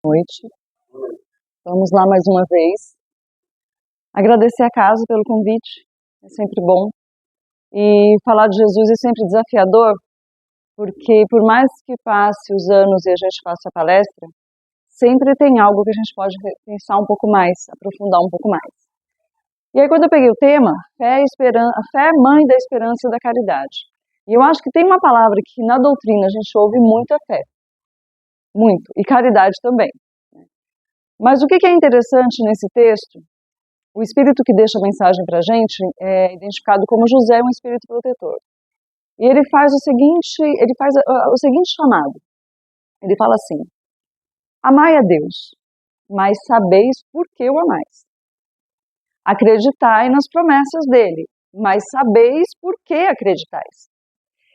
Noite. Vamos lá mais uma vez. Agradecer a casa pelo convite, é sempre bom. E falar de Jesus é sempre desafiador, porque por mais que passe os anos e a gente faça a palestra, sempre tem algo que a gente pode pensar um pouco mais, aprofundar um pouco mais. E aí quando eu peguei o tema, a fé é mãe da esperança e da caridade. E eu acho que tem uma palavra que na doutrina a gente ouve muito, é fé. Muito. E caridade também. Mas o que é interessante nesse texto? O espírito que deixa a mensagem para a gente é identificado como José, um espírito protetor. E ele faz o seguinte chamado. Ele fala assim: amai a Deus, mas sabeis por que o amais. Acreditai nas promessas dele, mas sabeis por que acreditais.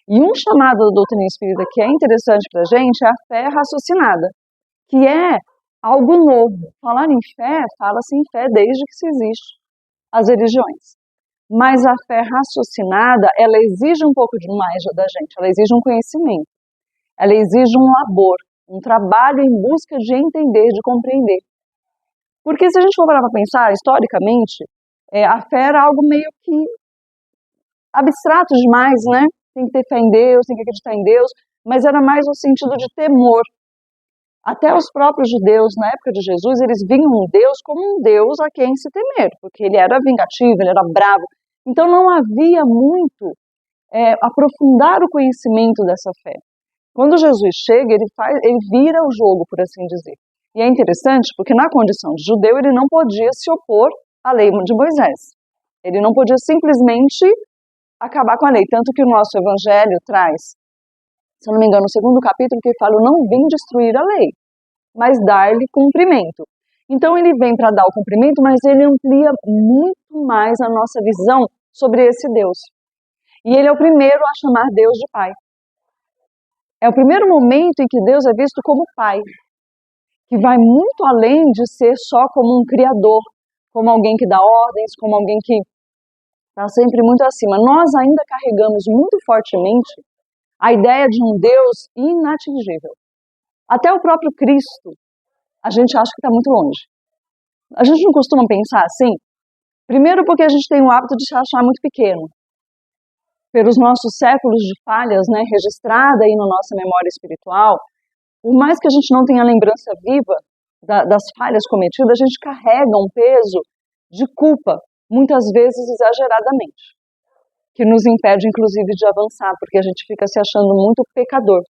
E um chamado da doutrina espírita que é interessante para a gente é a fé raciocinada, que é algo novo. Falar em fé, fala-se em fé desde que se existe as religiões. Mas a fé raciocinada, ela exige um pouco demais da gente, ela exige um conhecimento, ela exige um labor, um trabalho em busca de entender, de compreender. Porque se a gente for parar para pensar, historicamente, a fé era algo meio que abstrato demais, né? Tem que ter fé em Deus, tem que acreditar em Deus, mas era mais no sentido de temor. Até os próprios judeus, na época de Jesus, eles viam Deus como um Deus a quem se temer, porque ele era vingativo, ele era bravo. Então não havia muito aprofundar o conhecimento dessa fé. Quando Jesus chega, ele vira o jogo, por assim dizer. E é interessante porque na condição de judeu ele não podia se opor à lei de Moisés. Ele não podia simplesmente acabar com a lei. Tanto que o nosso evangelho traz, se eu não me engano, o segundo capítulo, que fala: eu não vim destruir a lei, mas dar-lhe cumprimento. Então ele vem para dar o cumprimento, mas ele amplia muito mais a nossa visão sobre esse Deus. E ele é o primeiro a chamar Deus de Pai. É o primeiro momento em que Deus é visto como Pai, que vai muito além de ser só como um criador, como alguém que dá ordens, como alguém que está sempre muito acima. Nós ainda carregamos muito fortemente a ideia de um Deus inatingível. Até o próprio Cristo, a gente acha que está muito longe. A gente não costuma pensar assim? Primeiro porque a gente tem o hábito de se achar muito pequeno. Pelos nossos séculos de falhas, né, registrada aí na nossa memória espiritual, por mais que a gente não tenha lembrança viva das falhas cometidas, a gente carrega um peso de culpa, muitas vezes exageradamente, que nos impede, inclusive, de avançar, porque a gente fica se achando muito pecador.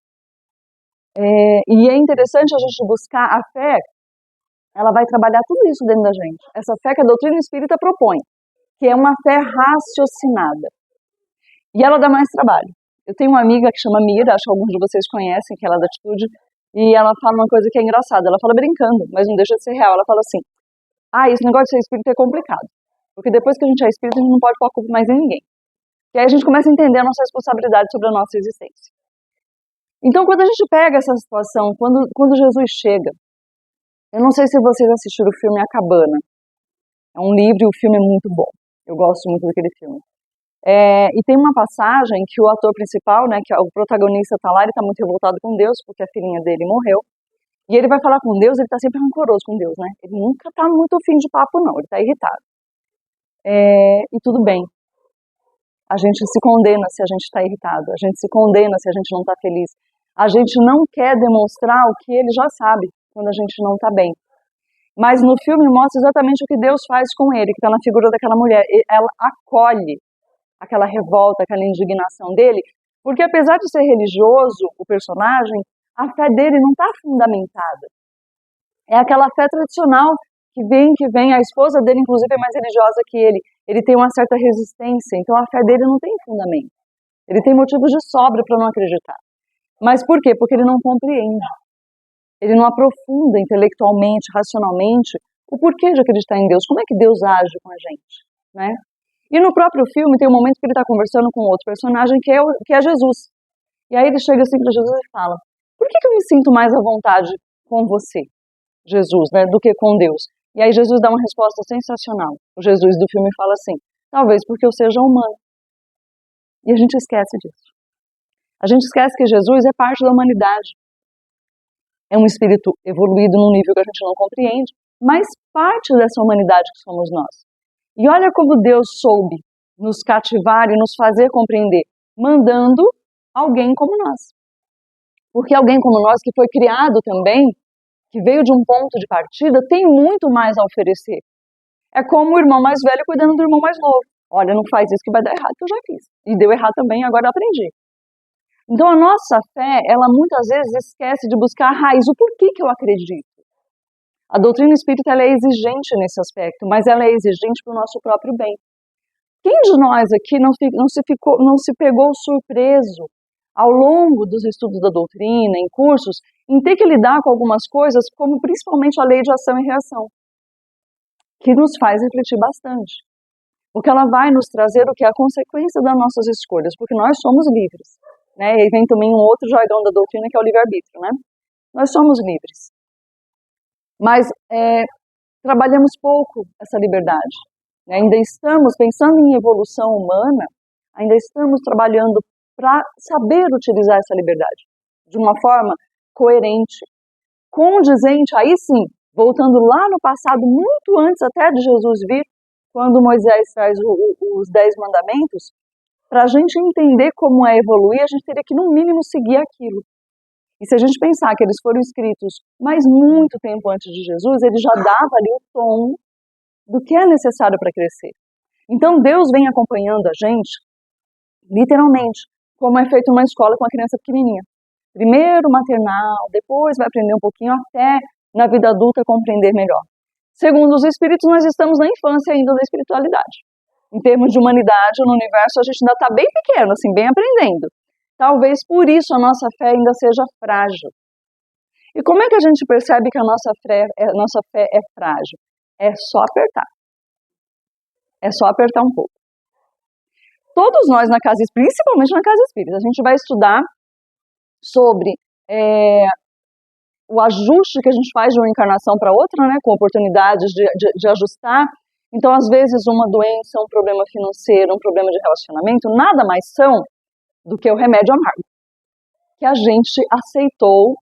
E é interessante a gente buscar a fé, ela vai trabalhar tudo isso dentro da gente. Essa fé que a doutrina espírita propõe, que é uma fé raciocinada. E ela dá mais trabalho. Eu tenho uma amiga que chama Mira, acho que alguns de vocês conhecem, que ela é da Atitude, e ela fala uma coisa que é engraçada. Ela fala brincando, mas não deixa de ser real. Ela fala assim: esse negócio de ser espírita é complicado. Porque depois que a gente é espírita, a gente não pode pôr a culpa mais em ninguém. E aí a gente começa a entender a nossa responsabilidade sobre a nossa existência. Então, quando a gente pega essa situação, quando Jesus chega, eu não sei se vocês assistiram o filme A Cabana. É um livro e o filme é muito bom. Eu gosto muito daquele filme. E tem uma passagem que o ator principal, né, que é o protagonista, tá lá, ele tá muito revoltado com Deus, porque a filhinha dele morreu. E ele vai falar com Deus, ele tá sempre rancoroso com Deus, né? Ele nunca tá muito fim de papo, não, ele tá irritado. E tudo bem. A gente se condena se a gente está irritado, a gente se condena se a gente não está feliz. A gente não quer demonstrar o que ele já sabe quando a gente não está bem. Mas no filme mostra exatamente o que Deus faz com ele, que está na figura daquela mulher. Ela acolhe aquela revolta, aquela indignação dele, porque apesar de ser religioso, o personagem, a fé dele não está fundamentada. É aquela fé tradicional que vem, a esposa dele inclusive é mais religiosa que ele tem uma certa resistência, então a fé dele não tem fundamento. Ele tem motivos de sobra para não acreditar. Mas por quê? Porque ele não compreende. Ele não aprofunda intelectualmente, racionalmente, o porquê de acreditar em Deus, como é que Deus age com a gente, né? E no próprio filme tem um momento que ele está conversando com outro personagem que é Jesus. E aí ele chega assim para Jesus e fala: por que eu me sinto mais à vontade com você, Jesus, né, do que com Deus? E aí Jesus dá uma resposta sensacional. O Jesus do filme fala assim: talvez porque eu seja humano. E a gente esquece disso. A gente esquece que Jesus é parte da humanidade. é um espírito evoluído num nível que a gente não compreende, mas parte dessa humanidade que somos nós. E olha como Deus soube nos cativar e nos fazer compreender, mandando alguém como nós. Porque alguém como nós, que foi criado também, que veio de um ponto de partida, tem muito mais a oferecer. É como o irmão mais velho cuidando do irmão mais novo. Olha, não faz isso que vai dar errado, que eu já fiz. E deu errado também, agora eu aprendi. Então a nossa fé, ela muitas vezes esquece de buscar a raiz, o porquê que eu acredito. A doutrina espírita ela é exigente nesse aspecto, mas ela é exigente para o nosso próprio bem. Quem de nós aqui não se pegou surpreso ao longo dos estudos da doutrina, em cursos, em ter que lidar com algumas coisas, como principalmente a lei de ação e reação, que nos faz refletir bastante. Porque ela vai nos trazer o que é a consequência das nossas escolhas, porque nós somos livres. Né? E aí vem também um outro jargão da doutrina, que é o livre-arbítrio. Né? Nós somos livres. Mas trabalhamos pouco essa liberdade. Né? Ainda estamos, pensando em evolução humana, ainda estamos trabalhando para saber utilizar essa liberdade de uma forma coerente, condizente, aí sim, voltando lá no passado, muito antes até de Jesus vir, quando Moisés traz os 10 mandamentos, para a gente entender como é evoluir, a gente teria que, no mínimo, seguir aquilo. E se a gente pensar que eles foram escritos, mas muito tempo antes de Jesus, ele já dava ali o tom do que é necessário para crescer. Então, Deus vem acompanhando a gente, literalmente, como é feito numa escola com a criança pequenininha. Primeiro maternal, depois vai aprender um pouquinho, até na vida adulta compreender melhor. Segundo os espíritos, nós estamos na infância ainda da espiritualidade. Em termos de humanidade, no universo, a gente ainda está bem pequeno, assim, bem aprendendo. Talvez por isso a nossa fé ainda seja frágil. E como é que a gente percebe que a nossa fé é frágil? É só apertar. É só apertar um pouco. Todos nós na casa espírita, principalmente na casa espírita, a gente vai estudar sobre o ajuste que a gente faz de uma encarnação para outra, né, com oportunidades de ajustar. Então, às vezes, uma doença, um problema financeiro, um problema de relacionamento, nada mais são do que o remédio amargo, que a gente aceitou,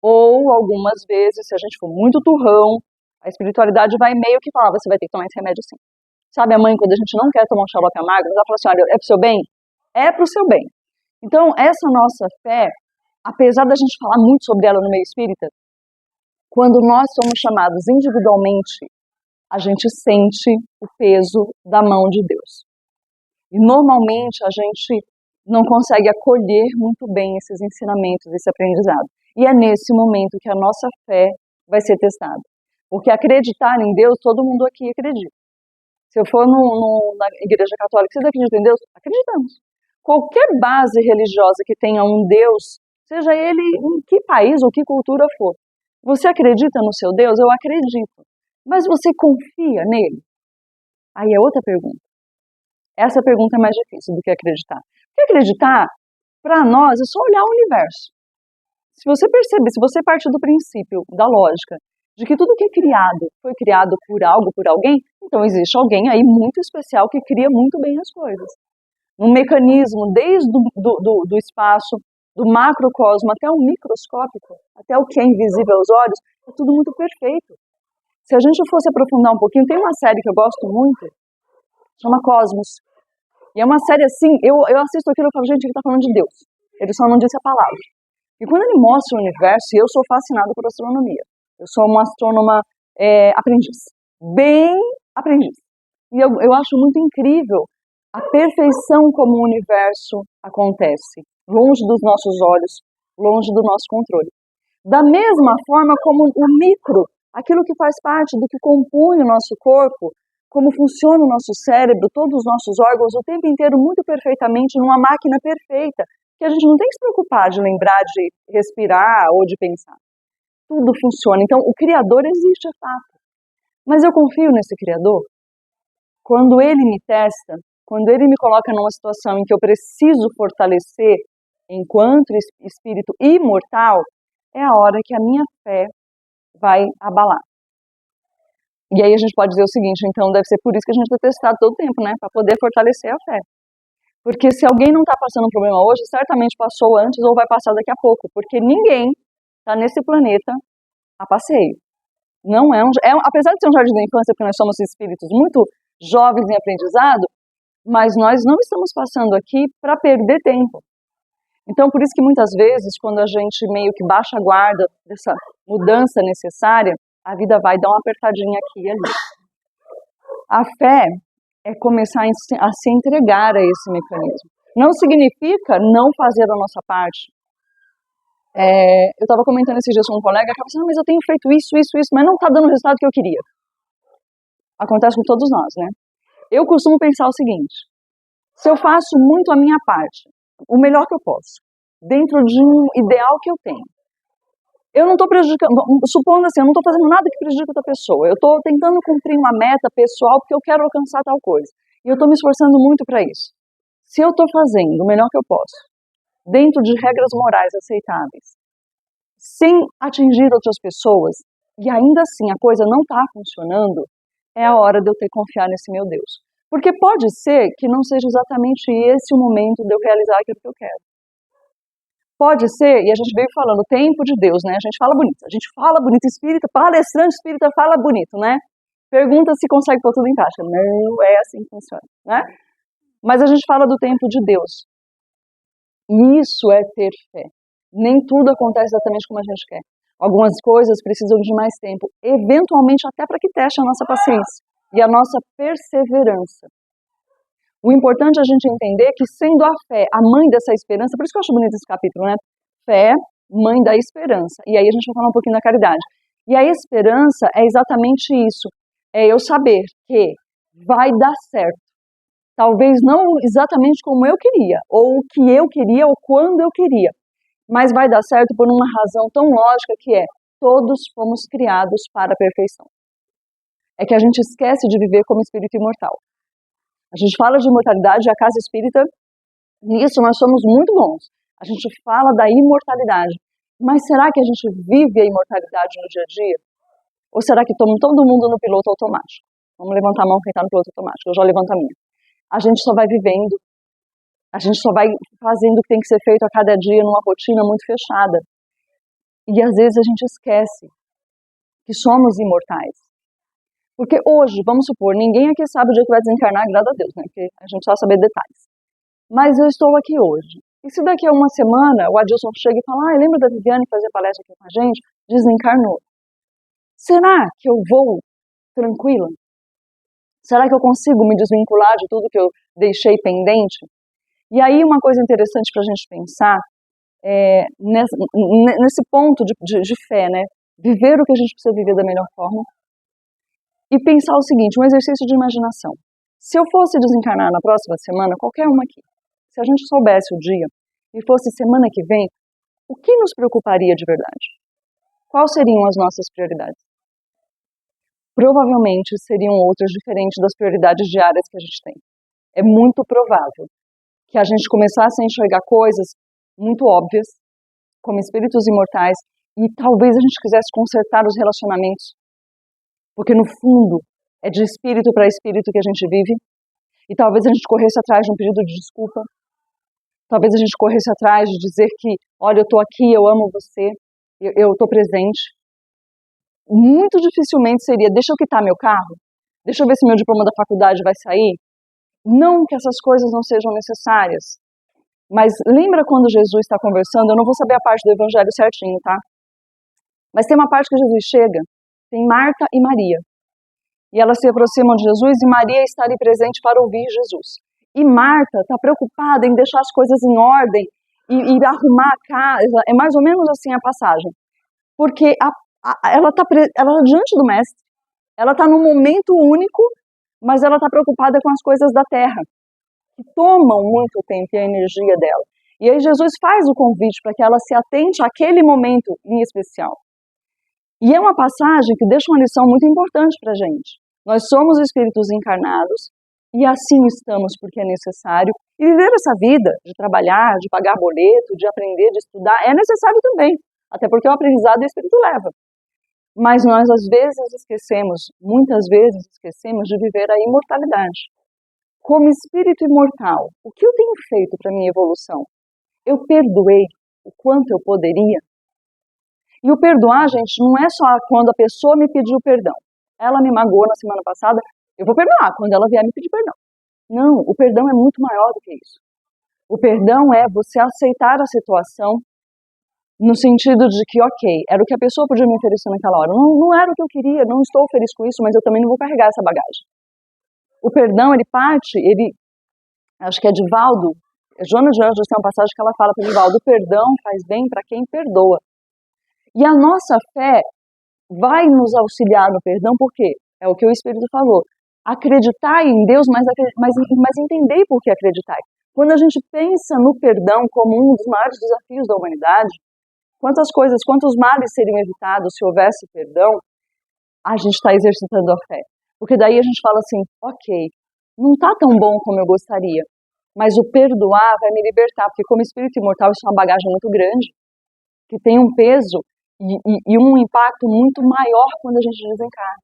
ou algumas vezes, se a gente for muito turrão, a espiritualidade vai meio que falar, você vai ter que tomar esse remédio sim. Sabe a mãe, quando a gente não quer tomar um xarope amargo, ela fala assim, olha, é pro seu bem? É pro seu bem. Então, essa nossa fé, apesar da gente falar muito sobre ela no meio espírita, quando nós somos chamados individualmente, a gente sente o peso da mão de Deus. E normalmente a gente não consegue acolher muito bem esses ensinamentos, esse aprendizado. E é nesse momento que a nossa fé vai ser testada. Porque acreditar em Deus, todo mundo aqui acredita. Se eu for na igreja católica, vocês acreditam em Deus? Acreditamos. Qualquer base religiosa que tenha um Deus, seja ele em que país ou que cultura for, você acredita no seu Deus? Eu acredito. Mas você confia nele? Aí é outra pergunta. Essa pergunta é mais difícil do que acreditar. Porque acreditar, para nós, é só olhar o universo. Se você perceber, se você partir do princípio, da lógica, de que tudo que é criado foi criado por algo, por alguém, então existe alguém aí muito especial que cria muito bem as coisas. Um mecanismo, desde do espaço, do macrocosmo até o microscópico, até o que é invisível aos olhos, é tudo muito perfeito. Se a gente fosse aprofundar um pouquinho, tem uma série que eu gosto muito, chama Cosmos. E é uma série assim, eu assisto aquilo e falo, gente, ele está falando de Deus. Ele só não disse a palavra. E quando ele mostra o universo, eu sou fascinado por astronomia. Eu sou uma astrônoma aprendiz. Bem aprendiz. E eu acho muito incrível a perfeição como o universo acontece. Longe dos nossos olhos, longe do nosso controle. Da mesma forma como o micro, aquilo que faz parte do que compõe o nosso corpo, como funciona o nosso cérebro, todos os nossos órgãos, o tempo inteiro muito perfeitamente, numa máquina perfeita, que a gente não tem que se preocupar de lembrar de respirar ou de pensar. Tudo funciona. Então, o Criador existe, é fato. Mas eu confio nesse Criador? Quando Ele me testa, quando Ele me coloca numa situação em que eu preciso fortalecer enquanto espírito imortal, é a hora que a minha fé vai abalar. E aí a gente pode dizer o seguinte, então deve ser por isso que a gente está testado todo o tempo, né? Para poder fortalecer a fé. Porque se alguém não está passando um problema hoje, certamente passou antes ou vai passar daqui a pouco. Porque ninguém está nesse planeta a passeio. Não apesar de ser um jardim da infância, porque nós somos espíritos muito jovens em aprendizado, mas nós não estamos passando aqui para perder tempo. Então, por isso que muitas vezes, quando a gente meio que baixa a guarda dessa mudança necessária, a vida vai dar uma apertadinha aqui e ali. A fé é começar a se entregar a esse mecanismo. Não significa não fazer a nossa parte. Eu estava comentando esses dias com um colega que falou assim, mas eu tenho feito isso, mas não está dando o resultado que eu queria. Acontece com todos nós, né? Eu costumo pensar o seguinte, se eu faço muito a minha parte, o melhor que eu posso, dentro de um ideal que eu tenho, eu não estou prejudicando, supondo assim, eu não estou fazendo nada que prejudique outra pessoa, eu estou tentando cumprir uma meta pessoal porque eu quero alcançar tal coisa, e eu estou me esforçando muito para isso. Se eu estou fazendo o melhor que eu posso, dentro de regras morais aceitáveis, sem atingir outras pessoas, e ainda assim a coisa não está funcionando, é a hora de eu ter que confiar nesse meu Deus. Porque pode ser que não seja exatamente esse o momento de eu realizar aquilo que eu quero. Pode ser, e a gente veio falando, o tempo de Deus, né? A gente fala bonito, espírita, palestrante espírita fala bonito, né? Pergunta se consegue pôr tudo em prática. Não é assim que funciona, né? Mas a gente fala do tempo de Deus. E isso é ter fé. Nem tudo acontece exatamente como a gente quer. Algumas coisas precisam de mais tempo, eventualmente até para que teste a nossa paciência e a nossa perseverança. O importante é a gente entender que, sendo a fé a mãe dessa esperança, por isso que eu acho bonito esse capítulo, né? Fé, mãe da esperança. E aí a gente vai falar um pouquinho da caridade. E a esperança é exatamente isso. É eu saber que vai dar certo. Talvez não exatamente como eu queria, ou o que eu queria, ou quando eu queria. Mas vai dar certo por uma razão tão lógica que é, todos fomos criados para a perfeição. É que a gente esquece de viver como espírito imortal. A gente fala de imortalidade, a casa espírita, nisso nós somos muito bons. A gente fala da imortalidade. Mas será que a gente vive a imortalidade no dia a dia? Ou será que estamos todo mundo no piloto automático? Vamos levantar a mão quem está no piloto automático, eu já levanto a minha. A gente só vai vivendo, a gente só vai fazendo o que tem que ser feito a cada dia numa rotina muito fechada. E às vezes a gente esquece que somos imortais. Porque hoje, vamos supor, ninguém aqui sabe o dia que vai desencarnar, graças a Deus, né? Porque a gente só sabe detalhes. Mas eu estou aqui hoje. E se daqui a uma semana o Adilson chega e fala, lembra da Viviane que fazia palestra aqui com a gente? Desencarnou. Será que eu vou tranquila? Será que eu consigo me desvincular de tudo que eu deixei pendente? E aí uma coisa interessante para a gente pensar é nesse ponto de fé, né? Viver o que a gente precisa viver da melhor forma. E pensar o seguinte, um exercício de imaginação. Se eu fosse desencarnar na próxima semana, qualquer uma aqui, se a gente soubesse o dia e fosse semana que vem, o que nos preocuparia de verdade? Quais seriam as nossas prioridades? Provavelmente seriam outras diferentes das prioridades diárias que a gente tem. É muito provável que a gente começasse a enxergar coisas muito óbvias, como espíritos imortais, e talvez a gente quisesse consertar os relacionamentos. Porque no fundo é de espírito para espírito que a gente vive, e talvez a gente corresse atrás de um pedido de desculpa, talvez a gente corresse atrás de dizer que, olha, eu estou aqui, eu amo você, eu estou presente. Muito dificilmente seria, deixa eu quitar meu carro, deixa eu ver se meu diploma da faculdade vai sair. Não que essas coisas não sejam necessárias, mas lembra quando Jesus está conversando, eu não vou saber a parte do evangelho certinho, tá? Mas tem uma parte que Jesus chega, tem Marta e Maria. E elas se aproximam de Jesus e Maria está ali presente para ouvir Jesus. E Marta está preocupada em deixar as coisas em ordem e arrumar a casa. É mais ou menos assim a passagem. Porque ela está diante do Mestre, ela está num momento único, mas ela está preocupada com as coisas da terra, que tomam muito tempo e a energia dela. E aí Jesus faz o convite para que ela se atente àquele momento em especial. E é uma passagem que deixa uma lição muito importante para a gente. Nós somos espíritos encarnados e assim estamos porque é necessário. E viver essa vida de trabalhar, de pagar boleto, de aprender, de estudar, é necessário também. Até porque o aprendizado o espírito leva. Mas nós às vezes esquecemos, muitas vezes esquecemos de viver a imortalidade. Como espírito imortal, o que eu tenho feito para a minha evolução? Eu perdoei o quanto eu poderia? E o perdoar, gente, não é só quando a pessoa me pediu perdão. Ela me magoou na semana passada, eu vou perdoar quando ela vier me pedir perdão. Não, o perdão é muito maior do que isso. O perdão é você aceitar a situação no sentido de que, ok, era o que a pessoa podia me oferecer naquela hora. Não era o que eu queria, não estou feliz com isso, mas eu também não vou carregar essa bagagem. O perdão, acho que é Divaldo, Joana de Anjos tem uma passagem que ela fala para Divaldo, o perdão faz bem para quem perdoa. E a nossa fé vai nos auxiliar no perdão, porque é o que o Espírito falou. Acreditar em Deus, mas entender por que acreditar. Quando a gente pensa no perdão como um dos maiores desafios da humanidade, quantos males seriam evitados se houvesse perdão, a gente está exercitando a fé. Porque daí a gente fala assim, ok, não está tão bom como eu gostaria, mas o perdoar vai me libertar, porque como espírito imortal isso é uma bagagem muito grande, que tem um peso e um impacto muito maior quando a gente desencarna.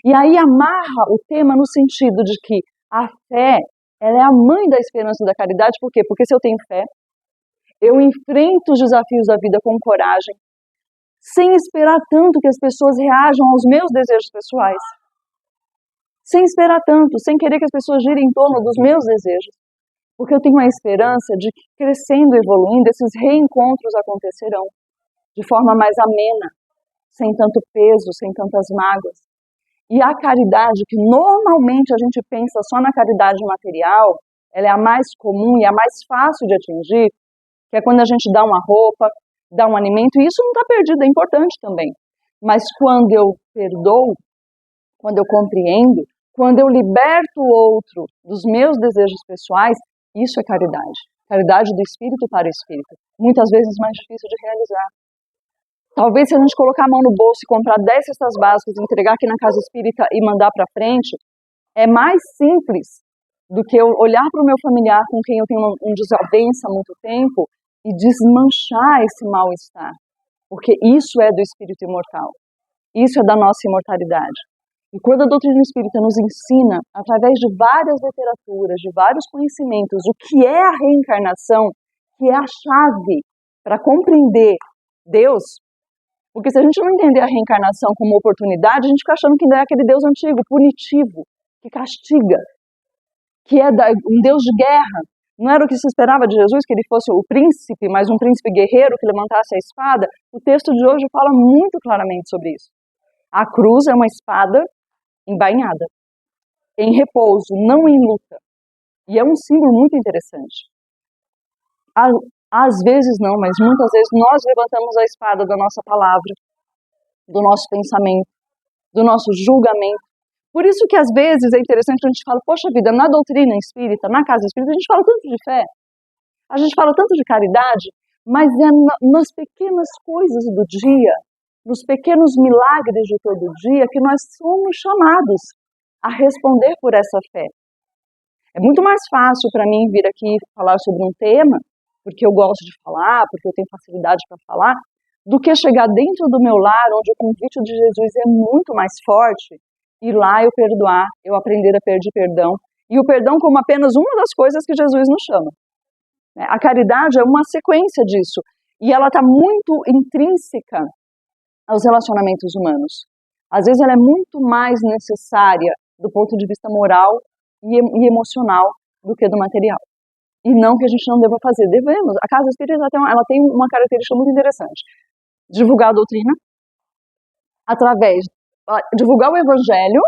E aí amarra o tema no sentido de que a fé, ela é a mãe da esperança e da caridade. Por quê? Porque se eu tenho fé, eu enfrento os desafios da vida com coragem, sem esperar tanto que as pessoas reajam aos meus desejos pessoais. Sem esperar tanto, sem querer que as pessoas girem em torno dos meus desejos. Porque eu tenho a esperança de que, crescendo e evoluindo, esses reencontros acontecerão de forma mais amena, sem tanto peso, sem tantas mágoas. E a caridade, que normalmente a gente pensa só na caridade material, ela é a mais comum e a mais fácil de atingir, que é quando a gente dá uma roupa, dá um alimento, e isso não está perdido, é importante também. Mas quando eu perdoo, quando eu compreendo, quando eu liberto o outro dos meus desejos pessoais, isso é caridade. Caridade do espírito para o espírito. Muitas vezes mais difícil de realizar. Talvez se a gente colocar a mão no bolso e comprar 10 cestas básicas, entregar aqui na casa espírita e mandar para frente, é mais simples do que eu olhar para o meu familiar com quem eu tenho uma desavença há muito tempo e desmanchar esse mal-estar. Porque isso é do espírito imortal. Isso é da nossa imortalidade. E quando a doutrina espírita nos ensina, através de várias literaturas, de vários conhecimentos, o que é a reencarnação, que é a chave para compreender Deus, porque se a gente não entender a reencarnação como oportunidade, a gente fica achando que ainda é aquele Deus antigo, punitivo, que castiga, que é um Deus de guerra. Não era o que se esperava de Jesus, que ele fosse o príncipe, mas um príncipe guerreiro que levantasse a espada. O texto de hoje fala muito claramente sobre isso. A cruz é uma espada embainhada, em repouso, não em luta. E é um símbolo muito interessante. Às vezes não, mas muitas vezes nós levantamos a espada da nossa palavra, do nosso pensamento, do nosso julgamento. Por isso que às vezes é interessante a gente falar, poxa vida, na doutrina espírita, na casa espírita, a gente fala tanto de fé, a gente fala tanto de caridade, mas é nas pequenas coisas do dia, nos pequenos milagres de todo dia que nós somos chamados a responder por essa fé. É muito mais fácil para mim vir aqui falar sobre um tema, porque eu gosto de falar, porque eu tenho facilidade para falar, do que chegar dentro do meu lar, onde o convite de Jesus é muito mais forte, e lá eu perdoar, eu aprender a pedir perdão, e o perdão como apenas uma das coisas que Jesus nos chama. A caridade é uma sequência disso, e ela está muito intrínseca aos relacionamentos humanos. Às vezes ela é muito mais necessária do ponto de vista moral e emocional do que do material. E não que a gente não deva fazer, devemos. A casa espírita ela tem uma característica muito interessante. Divulgar a doutrina, divulgar o evangelho,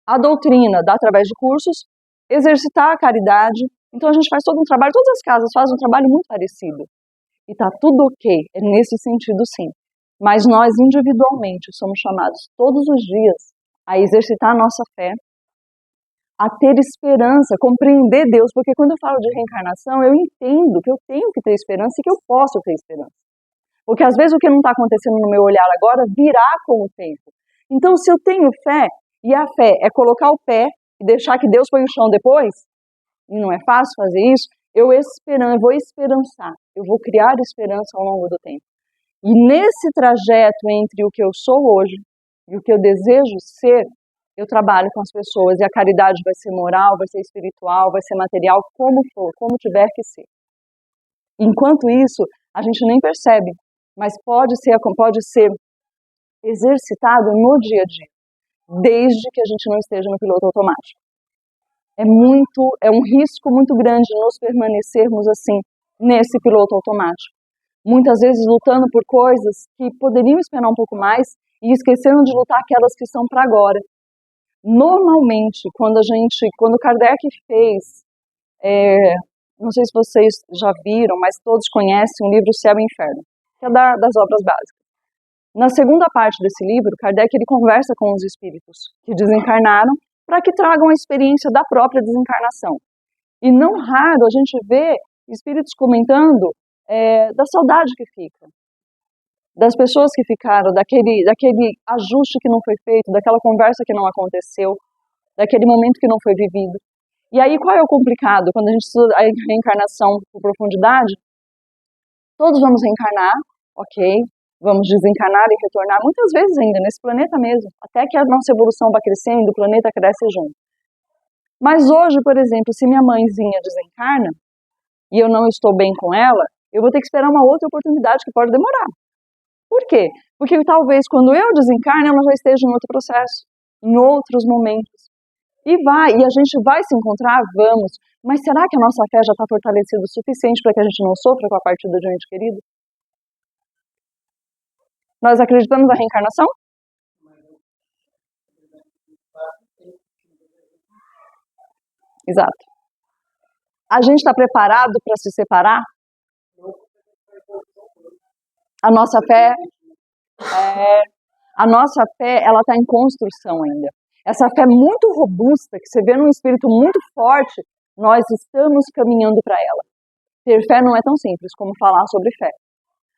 a doutrina dá através de cursos, exercitar a caridade. Então a gente faz todo um trabalho, todas as casas fazem um trabalho muito parecido. E está tudo ok, é nesse sentido sim. Mas nós individualmente somos chamados todos os dias a exercitar a nossa fé, a ter esperança, compreender Deus, porque quando eu falo de reencarnação, eu entendo que eu tenho que ter esperança e que eu posso ter esperança. Porque às vezes o que não está acontecendo no meu olhar agora virá com o tempo. Então se eu tenho fé, e a fé é colocar o pé e deixar que Deus põe o chão depois, e não é fácil fazer isso, eu vou esperançar, eu vou criar esperança ao longo do tempo. E nesse trajeto entre o que eu sou hoje e o que eu desejo ser, eu trabalho com as pessoas, e a caridade vai ser moral, vai ser espiritual, vai ser material, como for, como tiver que ser. Enquanto isso, a gente nem percebe mas pode ser exercitado no dia a dia, desde que a gente não esteja no piloto automático. É um risco muito grande nós permanecermos assim, nesse piloto automático. Muitas vezes lutando por coisas que poderiam esperar um pouco mais e esqueceram de lutar aquelas que são para agora. Normalmente, quando Kardec fez, não sei se vocês já viram, mas todos conhecem o livro Céu e Inferno, que é das obras básicas. Na segunda parte desse livro, Kardec ele conversa com os espíritos que desencarnaram para que tragam a experiência da própria desencarnação. E não raro a gente vê espíritos comentando da saudade que fica, das pessoas que ficaram, daquele ajuste que não foi feito, daquela conversa que não aconteceu, daquele momento que não foi vivido. E aí qual é o complicado? Quando a gente estuda a reencarnação com profundidade, todos vamos reencarnar, ok, vamos desencarnar e retornar, muitas vezes ainda, nesse planeta mesmo, até que a nossa evolução vai crescendo, o planeta cresce junto. Mas hoje, por exemplo, se minha mãezinha desencarna, e eu não estou bem com ela, eu vou ter que esperar uma outra oportunidade que pode demorar. Por quê? Porque talvez quando eu desencarne, ela já esteja em outro processo, em outros momentos. E a gente vai se encontrar? Vamos. Mas será que a nossa fé já está fortalecida o suficiente para que a gente não sofra com a partida de um ente querido? Nós acreditamos na reencarnação? Exato. A gente está preparado para se separar? A nossa fé, ela está em construção ainda. Essa fé muito robusta, que você vê num espírito muito forte, nós estamos caminhando para ela. Ter fé não é tão simples como falar sobre fé.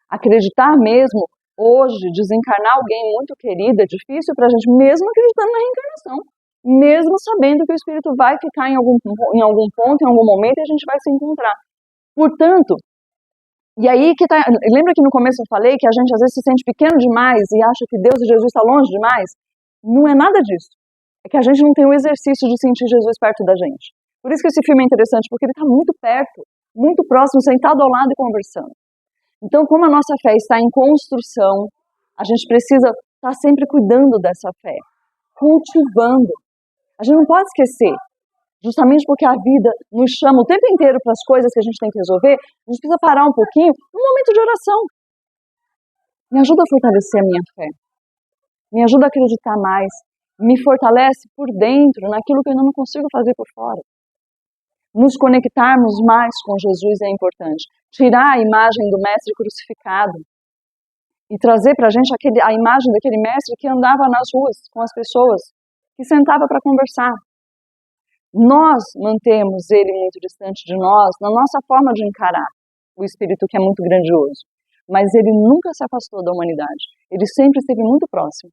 Acreditar mesmo, hoje, desencarnar alguém muito querido, é difícil para a gente, mesmo acreditando na reencarnação. Mesmo sabendo que o espírito vai ficar em algum ponto, em algum momento, e a gente vai se encontrar. Portanto, e aí lembra que no começo eu falei que a gente às vezes se sente pequeno demais e acha que Deus e Jesus estão longe demais? Não é nada disso. É que a gente não tem o exercício de sentir Jesus perto da gente. Por isso que esse filme é interessante, porque ele está muito perto, muito próximo, sentado ao lado e conversando. Então, como a nossa fé está em construção, a gente precisa estar sempre cuidando dessa fé, cultivando. A gente não pode esquecer, justamente porque a vida nos chama o tempo inteiro para as coisas que a gente tem que resolver, a gente precisa parar um pouquinho, um momento de oração. Me ajuda a fortalecer a minha fé, me ajuda a acreditar mais, me fortalece por dentro, naquilo que eu ainda não consigo fazer por fora. Nos conectarmos mais com Jesus é importante. Tirar a imagem do mestre crucificado e trazer para a gente a imagem daquele mestre que andava nas ruas com as pessoas, que sentava para conversar. Nós mantemos ele muito distante de nós, na nossa forma de encarar o espírito que é muito grandioso. Mas ele nunca se afastou da humanidade. Ele sempre esteve muito próximo.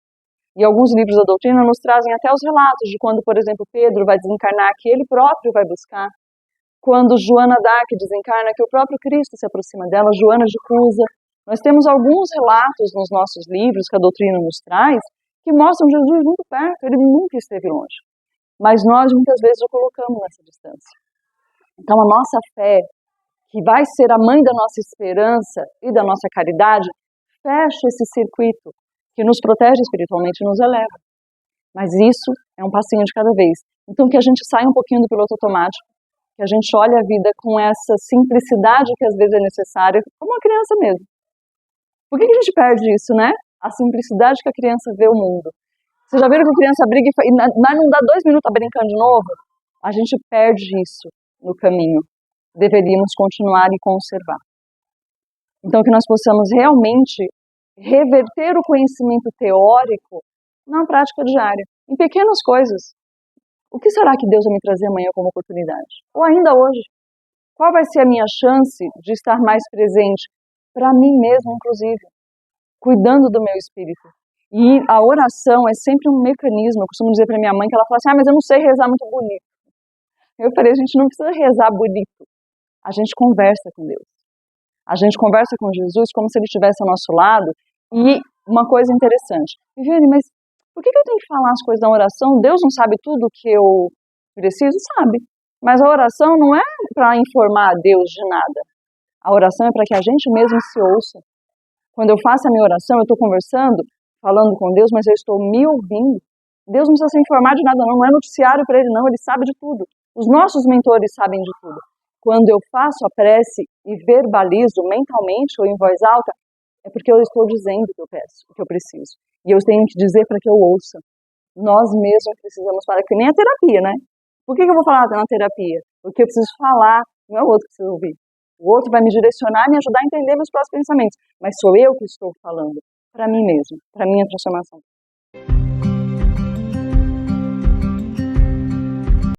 E alguns livros da doutrina nos trazem até os relatos de quando, por exemplo, Pedro vai desencarnar, que ele próprio vai buscar. Quando Joana d'Arc desencarna, que o próprio Cristo se aproxima dela, Joana de Cusa. Nós temos alguns relatos nos nossos livros que a doutrina nos traz, que mostram Jesus muito perto, ele nunca esteve longe. Mas nós muitas vezes o colocamos nessa distância. Então a nossa fé, que vai ser a mãe da nossa esperança e da nossa caridade, fecha esse circuito que nos protege espiritualmente e nos eleva. Mas isso é um passinho de cada vez. Então que a gente saia um pouquinho do piloto automático, que a gente olhe a vida com essa simplicidade que às vezes é necessária, como uma criança mesmo. Por que a gente perde isso, né? A simplicidade que a criança vê o mundo. Vocês já viram que a criança briga e não dá 2 minutos, tá brincando de novo? A gente perde isso no caminho. Deveríamos continuar e conservar. Então que nós possamos realmente reverter o conhecimento teórico na prática diária, em pequenas coisas. O que será que Deus vai me trazer amanhã como oportunidade? Ou ainda hoje? Qual vai ser a minha chance de estar mais presente para mim mesmo, inclusive, cuidando do meu espírito? E a oração é sempre um mecanismo. Eu costumo dizer para minha mãe que ela fala assim, mas eu não sei rezar muito bonito. Eu falei, a gente não precisa rezar bonito. A gente conversa com Deus. A gente conversa com Jesus como se ele estivesse ao nosso lado. E uma coisa interessante, Viviane, mas por que eu tenho que falar as coisas da oração? Deus não sabe tudo o que eu preciso? Sabe. Mas a oração não é para informar a Deus de nada. A oração é para que a gente mesmo se ouça. Quando eu faço a minha oração, eu estou conversando, falando com Deus, mas eu estou me ouvindo. Deus não precisa se informar de nada não é noticiário para Ele não, Ele sabe de tudo. Os nossos mentores sabem de tudo. Quando eu faço a prece e verbalizo mentalmente ou em voz alta, é porque eu estou dizendo o que eu peço, o que eu preciso. E eu tenho que dizer para que eu ouça. Nós mesmos precisamos falar, que nem a terapia, né? Por que eu vou falar na terapia? Porque eu preciso falar, não é o outro que precisa ouvir. O outro vai me direcionar, me ajudar a entender meus próprios pensamentos. Mas sou eu que estou falando, para mim mesmo, para minha transformação.